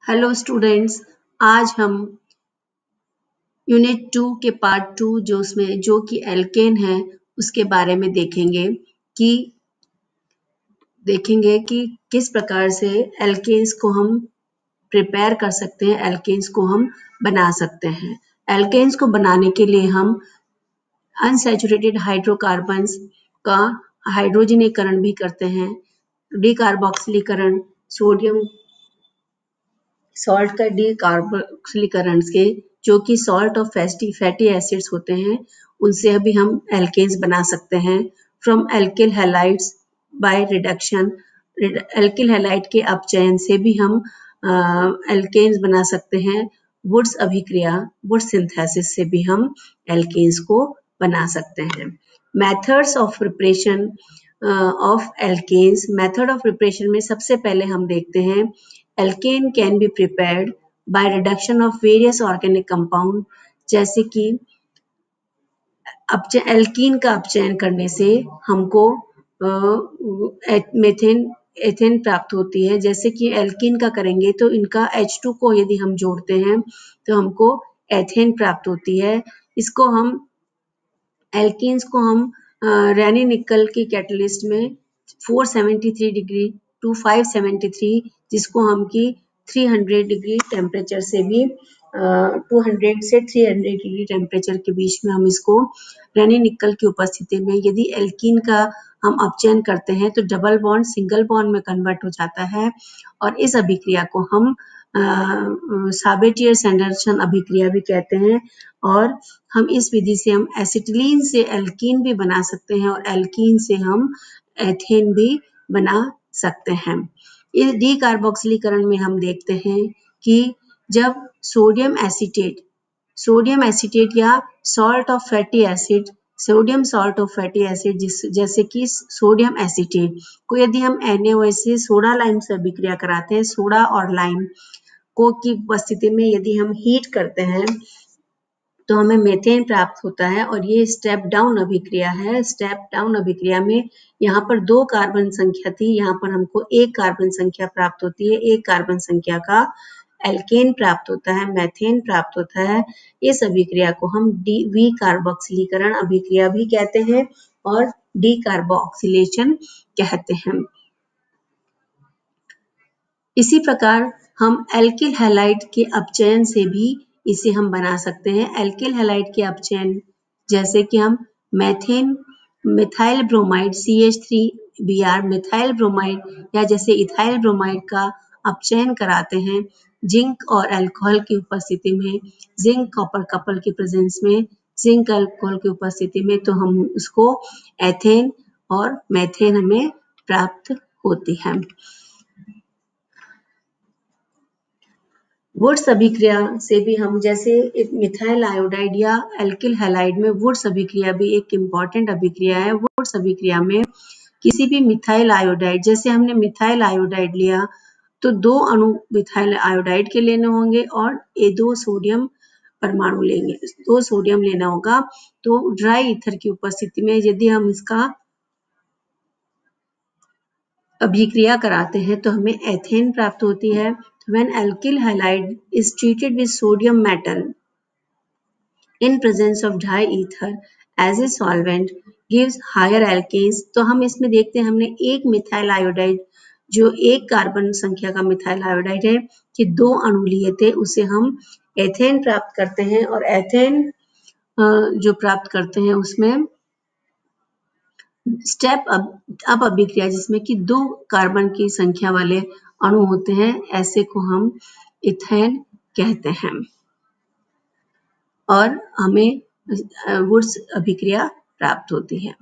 Hello students. आज हम unit 2 के पार्ट 2 जो कि एल्केन है उसके बारे में देखेंगे कि किस प्रकार से एल्केन्स को हम प्रिपेयर कर सकते हैं, एल्केन्स को हम बना सकते हैं। एल्केन्स को बनाने के लिए हम अनसैचुरेटेड हाइड्रोकार्बन्स का हाइड्रोजनीकरण भी करते हैं, डीकार्बोक्सिलीकरण, सोडियम सॉल्ट का डीकार्बोक्सिलीकरण से जो कि सॉल्ट ऑफ फैटी एसिड्स होते हैं उनसे भी हम एल्केन्स बना सकते हैं। From alkyl halides by reduction, alkyl halide के अपचयन से भी हम एल्केन्स बना सकते हैं। वुड्स अभिक्रिया, वुड सिंथेसिस से भी हम एल्केन्स को बना सकते हैं। Methods of preparation of alkanes, method of preparation में सबसे पहले हम देखते हैं alkane can be prepared by reduction of various organic compound, जैसे कि एल्कीन का अपचयन करने से हमको एथेन प्राप्त होती है। जैसे कि एल्कीन का करेंगे तो इनका H2 को यदि हम जोड़ते हैं तो हमको एथेन प्राप्त होती है। इसको हम एल्कीन्स को हम रेनी निकल की कैटलिस्ट में 473 डिग्री टू 573, जिसको हम की 300 डिग्री टेम्परेचर से भी 200 से 300 डिग्री टेम्परेचर के बीच में हम इसको रेनी निकल की उपस्थिति में यदि एल्कीन का हम अपचयन करते हैं तो डबल बॉन्ड सिंगल बॉन्ड में कन्वर्ट हो जाता है और इस अभिक्रिया को हम साबेटियर-सैंडरसन अभिक्रिया भी कहते हैं। और हम इस विधि से हम एसिटिलीन से एल्कीन भी बना सकते हैं और एल्कीन से हम एथेन भी बना सकते हैं। इस डीकार्बोक्सिलीकरण में हम देखते हैं कि जब सोडियम एसीटेट या salt of fatty acid, sodium salt of fatty acid जैसे कि सोडियम एसीटेट को यदि हम NaOH से सोडा लाइम से अभिक्रिया कराते हैं, सोडा और लाइम को की उपस्थिति में यदि हम हीट करते हैं तो हमें मेथेन प्राप्त होता है और ये स्टेप डाउन अभिक्रिया है। स्टेप डाउन अभिक्रिया में यहाँ पर 2 कार्बन संख्या थी, यहाँ पर हमको 1 कार्बन संख्या प्राप्त होती है। 1 कार्बन संख्या का एल्केन प्राप्त होता है, मेथेन प्राप्त होता है। इस अभिक्रिया को हम विकार्बोक्सिलीकरण अभिक्रिया भी कहते हैं और डीकार्बोक्सिलेशन कहते हैं। इसी प्रकार हम एल्किल हैलाइड के अपचयन से भी इसे हम बना सकते हैं। एल्किल हैलाइड के अपचयन जैसे कि हम methyl bromide CH3Br methyl bromide या जैसे इथाइल ब्रोमाइड का अपचयन कराते हैं जिंक और अल्कोहल की उपस्थिति में, जिंक कॉपर कपल की प्रेजेंस में, जिंक अल्कोहल की उपस्थिति में, तो हम उसको एथेन और मेथेन हमें प्राप्त होती है। वुड्स अभिक्रिया से भी हम जैसे मिथाइल आयोडाइड या एल्किल हैलाइड में वुड्स अभिक्रिया भी एक इम्पॉर्टेंट अभिक्रिया है। वुड्स अभिक्रिया में किसी भी मिथाइल आयोडाइड, जैसे हमने मिथाइल आयोडाइड लिया तो 2 अणु मिथाइल आयोडाइड के लेने होंगे और ये 2 सोडियम परमाणु लेंगे, 2 सोडियम लेना होगा। तो ड्राई ईथर की उपस्थिति में यदि हम इसका अभिक्रिया कराते हैं तो हमें एथेन प्राप्त होती है। When alkyl halide is treated with sodium metal in presence of diether as a solvent gives higher alkanes, तो हम इसमें देखते हैं हमने एक मिथाइल आयोडाइड जो 1 कार्बन संख्या का मिथाइल आयोडाइड है कि 2 अणु लिए थे, उसे हम एथेन प्राप्त करते हैं और एथेन जो प्राप्त करते हैं उसमें स्टेप अप अभिक्रिया जिसमें कि 2 कार्बन की संख्या वाले अणु होते हैं, ऐसे को हम इथेन कहते हैं और हमें वुड्स अभिक्रिया प्राप्त होती है।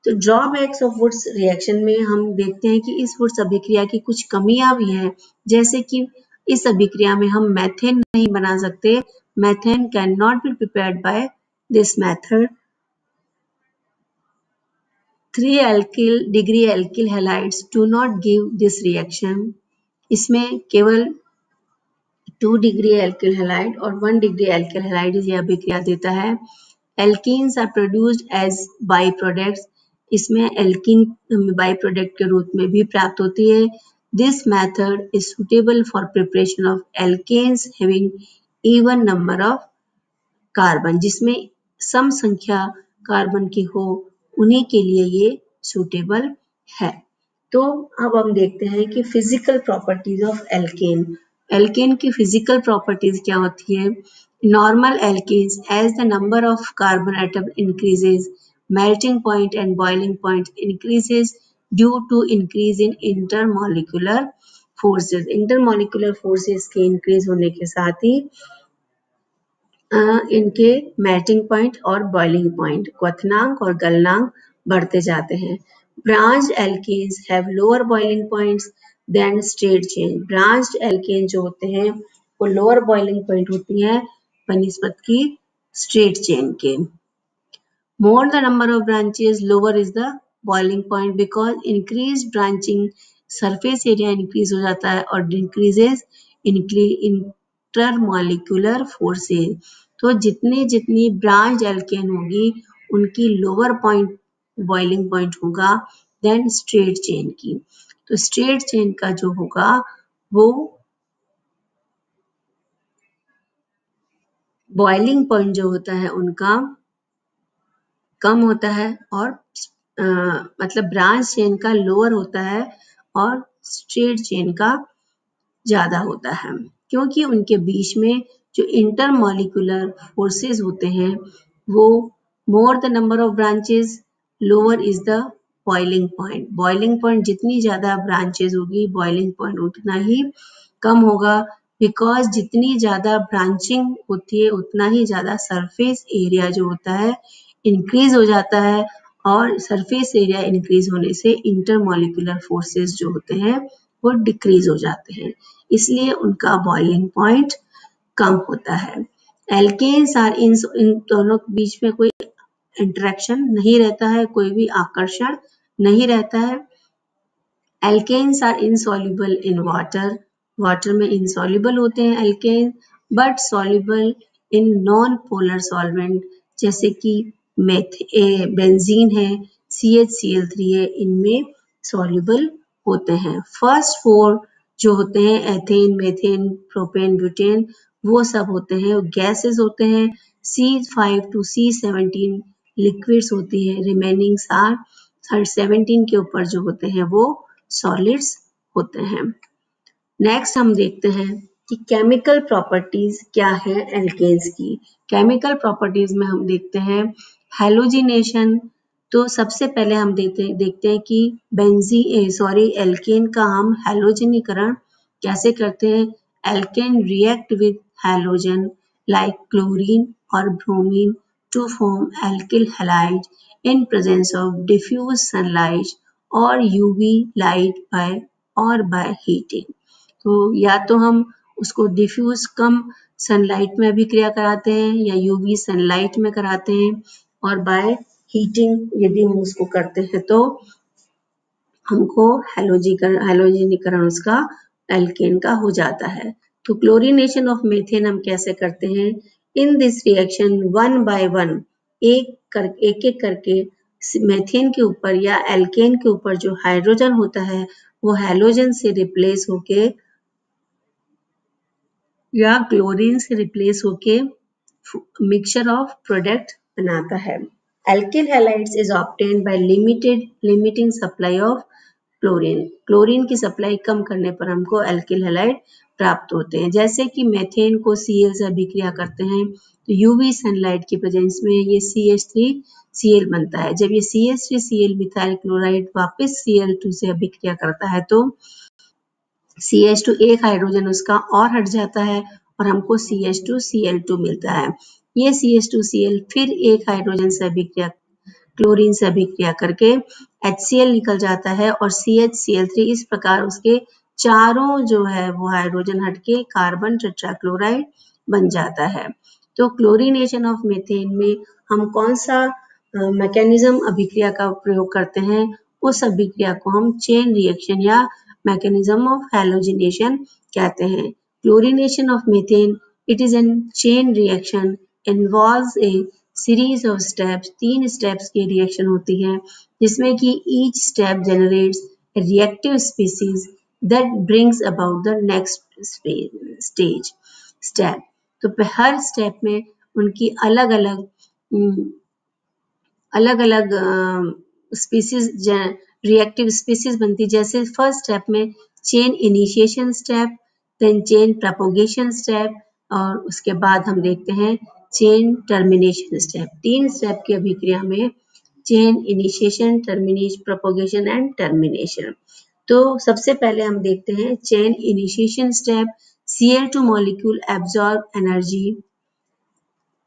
तो ड्रॉबैक्स ऑफ वुड्स रिएक्शन में हम देखते हैं कि इस वुड्स अभिक्रिया की कुछ कमियां भी हैं, जैसे कि इस अभिक्रिया में हम मेथेन नहीं बना सकते। Methane can not be prepared by this method. 3 degree alkyl halides do not give this reaction. इसमें केवल 2 degree alkyl halide और 1 degree alkyl halide यह अभिक्रिया देता है। Alkenes are produced as byproducts. इसमें एल्कीन बाई प्रोडक्ट के रूप में भी प्राप्त होती है। This method is suitable for preparation of alkanes having even number of carbon, जिसमें सम संख्या कार्बन की हो, उन्हीं के लिए ये सूटेबल है। तो अब हम देखते हैं कि physical properties of alkane. Alkane की फिजिकल प्रॉपर्टीज क्या होती है? Normal alkanes, as the number of carbon atom increases, melting point and boiling point increases due to increase in intermolecular forces। intermolecular forces के increase होने के साथ ही इनके मेल्टिंग पॉइंट और बॉइलिंग पॉइंट, क्वथनांक और गलनांक बढ़ते जाते हैं। Branched alkanes have lower boiling points than straight chain. Branched alkane जो होते हैं वो लोअर बॉइलिंग पॉइंट होती है बनिस्बत की स्ट्रेट चेन के। More the number of branches, lower is the boiling point, because increased branching surface area increase हो जाता है और decreases intermolecular forces। तो जितनी जितनी ब्रांच एल्केन होगी उनकी लोअर पॉइंट बॉइलिंग पॉइंट होगा देन स्ट्रेट चेन की। तो स्ट्रेट चेन का जो होगा वो बॉइलिंग पॉइंट जो होता है उनका कम होता है और मतलब ब्रांच चेन का लोअर होता है और स्ट्रेट चेन का ज्यादा होता है, क्योंकि उनके बीच में जो इंटरमॉलिक्यूलर फोर्सेस होते हैं वो more the number of branches lower is the boiling point. Boiling point जितनी ज्यादा ब्रांचेस होगी बॉइलिंग पॉइंट उतना ही कम होगा, बिकॉज जितनी ज्यादा ब्रांचिंग होती है उतना ही ज्यादा सरफेस एरिया जो होता है इंक्रीज हो जाता है, और सरफेस एरिया इंक्रीज होने से इंटरमॉलिक्यूलर फोर्सेस जो होते हैं वो डिक्रीज हो जाते हैं, इसलिए उनका बॉइलिंग पॉइंट कम होता है। एल्केन्स आर इन दोनों के बीच में कोई इंटरेक्शन नहीं रहता है, कोई भी आकर्षण नहीं रहता है। Alkanes are insoluble in water, water में इनसॉल्युबल होते हैं alkane, but soluble in non polar solvent, जैसे कि बेंजीन है, CHCl3 है, इनमें सॉल्युबल होते हैं। फर्स्ट फोर जो होते हैं एथेन, मेथेन, प्रोपेन, ब्यूटेन, वो सब होते हैं गैसेस होते हैं। C5 to C17 लिक्विड्स होती है, रिमेनिंग आर 17 के ऊपर जो होते हैं वो सॉलिड्स होते हैं। नेक्स्ट हम देखते हैं कि केमिकल प्रॉपर्टीज क्या है एल्केन्स की। केमिकल प्रॉपर्टीज में हम देखते हैं हैलोजिनेशन। तो सबसे पहले हम देखते हैं कि एल्केन का हम हैलोजनीकरण कैसे करते हैं। Alkane react with halogen like chlorine और bromine to form alkyl halide in presence of diffuse sunlight और यूवी लाइट बाय हीटिंग। तो या तो हम उसको डिफ्यूज कम सनलाइट में अभिक्रिया कराते हैं या यूवी सनलाइट में कराते हैं, और बाय हीटिंग यदि हम उसको करते हैं तो हमको हैलोजनीकरण उसका एल्केन का हो जाता है। तो क्लोरीनेशन ऑफ मीथेन हम कैसे करते हैं? In this reaction one by one, एक एक करके मीथेन के ऊपर या एल्केन के ऊपर जो हाइड्रोजन होता है वो हैलोजन से रिप्लेस होके या क्लोरीन से रिप्लेस होके मिक्सचर ऑफ प्रोडक्ट बनाता है। Alkyl halides is obtained by limiting supply of chlorine. Chlorine की सप्लाई कम करने पर हमको एल्किल हैलाइड प्राप्त होते हैं। जैसे कि मेथेन को Cl से अभिक्रिया करते हैं तो यूवी सनलाइट की प्रेजेंस में ये CH3Cl बनता है। जब ये CH3Cl मिथाइल क्लोराइड वापस Cl2 से अभिक्रिया करता है तो CH2 एक हाइड्रोजन उसका और हट जाता है और हमको CH2Cl2 मिलता है। ये CH2Cl फिर एक हाइड्रोजन से अभिक्रिया क्लोरीन से अभिक्रिया करके HCl निकल जाता है और CHCl3 इस प्रकार उसके चारों जो है वो हाइड्रोजन हटके कार्बन टेट्राक्लोराइड बन जाता है। तो क्लोरीनेशन ऑफ मीथेन में हम कौन सा मैकेनिज्म अभिक्रिया का प्रयोग करते हैं? उस अभिक्रिया को हम चेन रिएक्शन या mechanism of halogenation कहते हैं। Chlorination of methane, it is a chain reaction, involves a series of steps। 3 steps की reaction होती है जिसमें कि each step generates a reactive species that brings about the next step. तो हर step में उनकी अलग अलग स्पीसीज रिएक्टिव स्पीसीज बनती। जैसे फर्स्ट स्टेप में chain initiation step, then chain propagation step, और उसके बाद हम देखते हैं चेन टर्मिनेशन स्टेप। 3 स्टेप की अभिक्रिया में chain initiation, propagation and termination. तो सबसे पहले हम देखते हैं chain initiation step. Cl2 molecule absorb energy.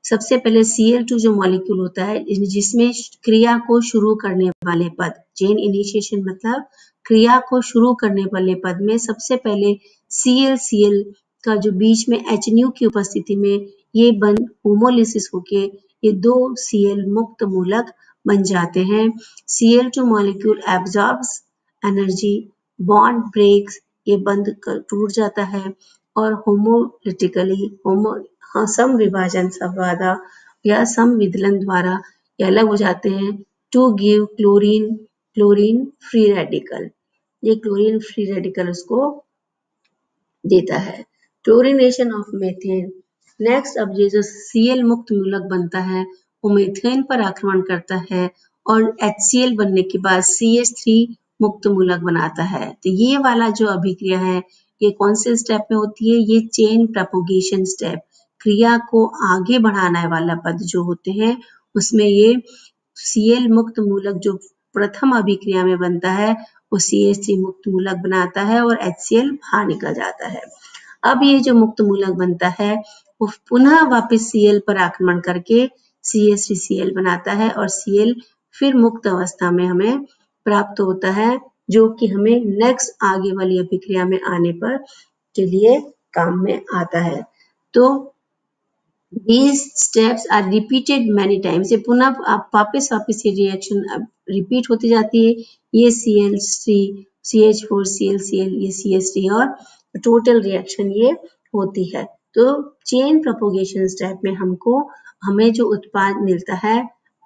सबसे पहले Cl2 जो मॉलिक्यूल होता है जिसमें क्रिया को शुरू करने वाले पद, चेन इनिशिएशन मतलब क्रिया को शुरू करने वाले पद में सबसे पहले Cl का जो बीच में HNU की उपस्थिति में ये बन होमोलिसिस होके ये 2 Cl मुक्त मूलक बन जाते हैं। Cl2 molecule absorbs energy, bond breaks, ये बंद टूट जाता है और होमोलिटिकली समविभाजन संवादा या समविदलन द्वारा ये अलग हो जाते हैं to give chlorine free radical. ये क्लोरीन फ्री रेडिकल उसको देता है। Chlorination of methane. नेक्स्ट, अब ये जो Cl मुक्त मूलक बनता है वो मीथेन पर आक्रमण करता है और HCl बनने के बाद CH3 मुक्त मूलक बनाता है। तो ये वाला जो अभिक्रिया है ये कौन से स्टेप में होती है? ये चेन प्रोपोगेशन स्टेप। क्रिया को आगे बढ़ाने वाला पद जो होते हैं उसमें ये Cl मुक्त मूलक जो प्रथम अभिक्रिया में बनता है वो CH3 मुक्त मूलक बनाता है और HCl बाहर निकल जाता है। अब ये जो मुक्त मूलक बनता है वो पुनः वापस Cl पर आक्रमण करके CH3Cl बनाता है और Cl फिर मुक्त अवस्था में हमें प्राप्त होता है जो कि हमें नेक्स्ट आगे वाली अभिक्रिया में आने पर के लिए काम में आता है। तो these steps are repeated many times। ये पुनः वापस ये रिएक्शन रिपीट होती जाती है। ये Cl3 CH4 ClCl ये CH3 और टोटल रिएक्शन ये होती है। तो चेन प्रोपोगेशन स्टेप में हमें जो उत्पाद मिलता है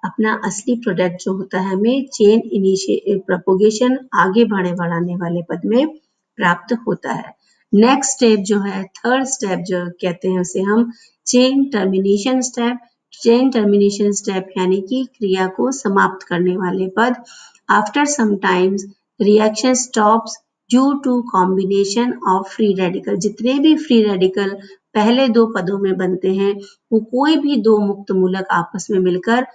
अपना असली प्रोडक्ट जो होता है हमें चेन प्रोपोगेशन आगे बढ़ाने वाले पद में प्राप्त होता है। नेक्स्ट स्टेप जो है थर्ड स्टेप जो कहते हैं उसे हम chain termination step. Chain termination step यानी कि क्रिया को समाप्त करने वाले पद। After some times reaction stops due to combination of free radical. जितने भी फ्री रेडिकल पहले 2 पदों में बनते हैं वो कोई भी 2 मुक्त मूलक आपस में मिलकर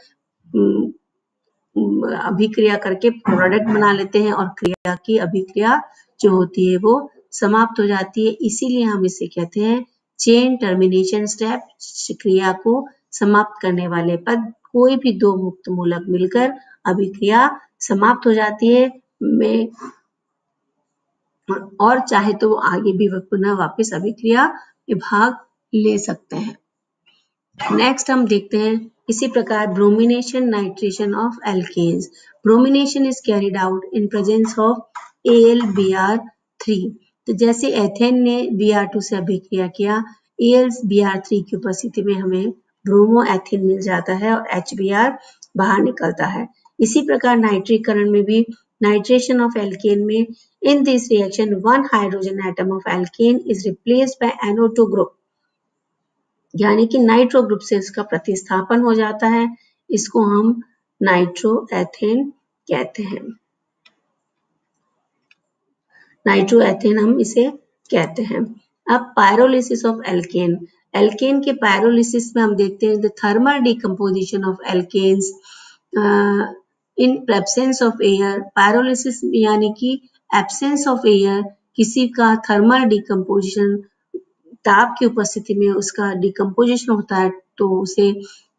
अभिक्रिया करके प्रोडक्ट बना लेते हैं और क्रिया की अभिक्रिया जो होती है वो समाप्त हो जाती है। इसीलिए हम इसे कहते हैं चेन टर्मिनेशन स्टेप। क्रिया को समाप्त करने वाले पद कोई भी 2 मुक्त मूलक मिलकर अभिक्रिया समाप्त हो जाती है और चाहे तो आगे भी पुनः वापस अभिक्रिया में भाग ले सकते हैं। नेक्स्ट हम देखते हैं इसी प्रकार bromination nitration of alkanes. Bromination is carried out in presence of AlBr3। तो जैसे एथेन ने Br2 से अभिक्रिया किया, AlBr3 की उपस्थिति में हमें ब्रोमो एथेन मिल जाता है और HBr बाहर निकलता है। इसी प्रकार नाइट्रीकरण में भी नाइट्रेशन ऑफ एल्केन में in this reaction 1 hydrogen atom of alkene is replaced by NO2 group, यानी कि नाइट्रो ग्रुप से इसका प्रतिस्थापन हो जाता है। इसको हम नाइट्रो एथेन कहते हैं। नाइट्रो एथेन हम इसे कहते हैं। अब पायरोलिसिस ऑफ एल्केन। एल्केन के पायरोलिसिस में हम देखते हैं the thermal decomposition of alkanes in absence of air. Pyrolysis यानी कि एब्सेंस ऑफ एयर, किसी का थर्मल डिकम्पोजिशन ताप की उपस्थिति में उसका डिकम्पोजिशन होता है तो उसे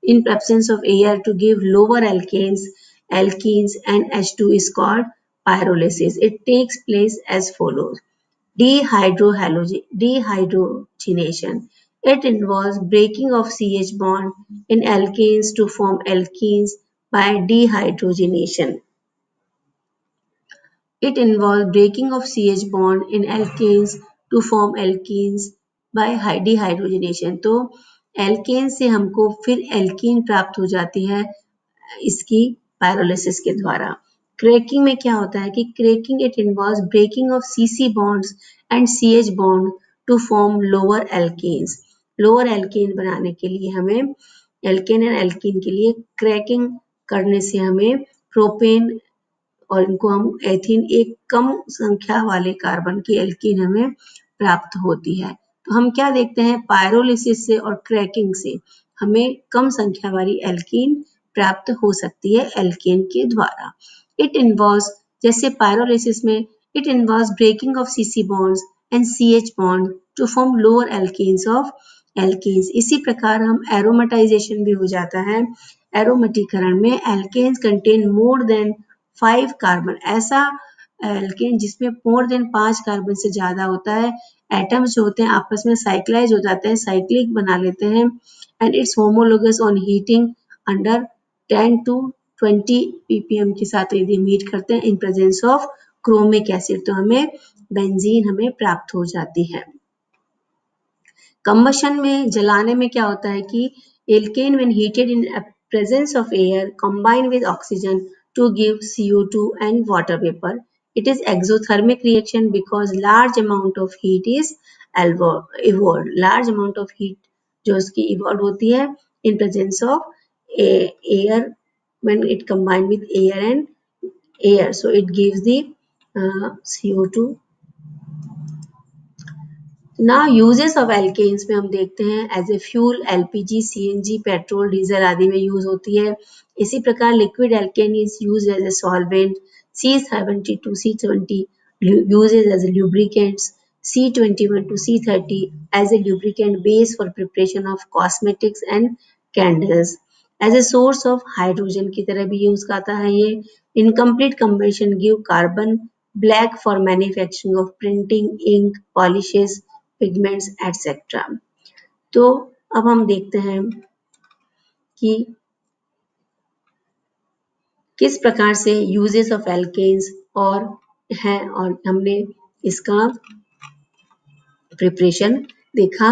in absence of air to give lower alkanes and H2 is called pyrolysis. It takes place as follows. Dehydrogenation. It involves breaking of CH bond in alkanes to form alkenes by dehydrogenation. It involves breaking of CH bond in alkanes to form alkenes by dehydrogenation. तो alkene से हमको फिर alkene प्राप्त हो जाती है इसकी pyrolysis के द्वारा। क्रैकिंग में क्या होता है कि cracking it involves breaking of CC bonds and CH bond to form lower alkanes. Lower alkane बनाने के लिए हमें एल्केन एंड एल्कीन के लिए क्रैकिंग करने से हमें प्रोपेन और इनको हम एथीन एक कम संख्या वाले कार्बन की एल्कीन हमें प्राप्त होती है। तो हम क्या देखते हैं पायरोलिसिस से और क्रैकिंग से हमें कम संख्या वाली एल्कीन प्राप्त हो सकती है एल्केन के द्वारा। इट इन्वॉल्व्स जैसे पायरोलिसिस में it involves breaking of CC bonds and CH bond to form lower alkanes of alkanes. इसी प्रकार हम एरोमेटाइजेशन भी हो जाता है। एरोमेटीकरण में alkanes contain more than 5 carbon, ऐसा एल्केन जिसमें मोर देन 5 कार्बन से ज्यादा होता है। एटम्स जो होते हैं आपस में साइक्लाइज हो जाते हैं, साइक्लिक बना लेते हैं and it's homologous on heating under 10 to 20 ppm के साथ यदि हम हीट करते हैं इन प्रेजेंस ऑफ क्रोमिक एसिड तो हमें बेंजीन हमें प्राप्त हो जाती है। कंबशन में जलाने में क्या होता है कि alkane when heated in presence of air combine with oxygen to give CO2 and water vapor. It is exothermic reaction because large amount of heat is evolved. Large amount of heat जो उसकी evolved होती है in presence of air when it combined with air and air. So it gives the CO2. ना uses of alkanes में हम देखते हैं as a fuel LPG, CNG, petrol, diesel आदि में यूज होती है। इसी प्रकार liquid alkane is use as a solvent. C70 to C20 uses as a lubricants, C21 to C30 as a lubricant base for preparation of cosmetics and candles. As a source of hydrogen की तरह भी use आता है ये। Incomplete combustion give carbon black for manufacturing of printing, ink, polishes, pigments etcetera. तो अब हम देखते हैं कि किस प्रकार से यूजेस ऑफ एल्केन्स और हैं और हमने इसका प्रिपरेशन देखा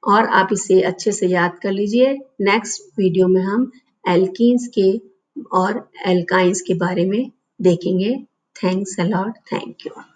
और आप इसे अच्छे से याद कर लीजिए। नेक्स्ट वीडियो में हम एल्कीन्स के और एल्काइंस के बारे में देखेंगे। Thanks a lot, thank you.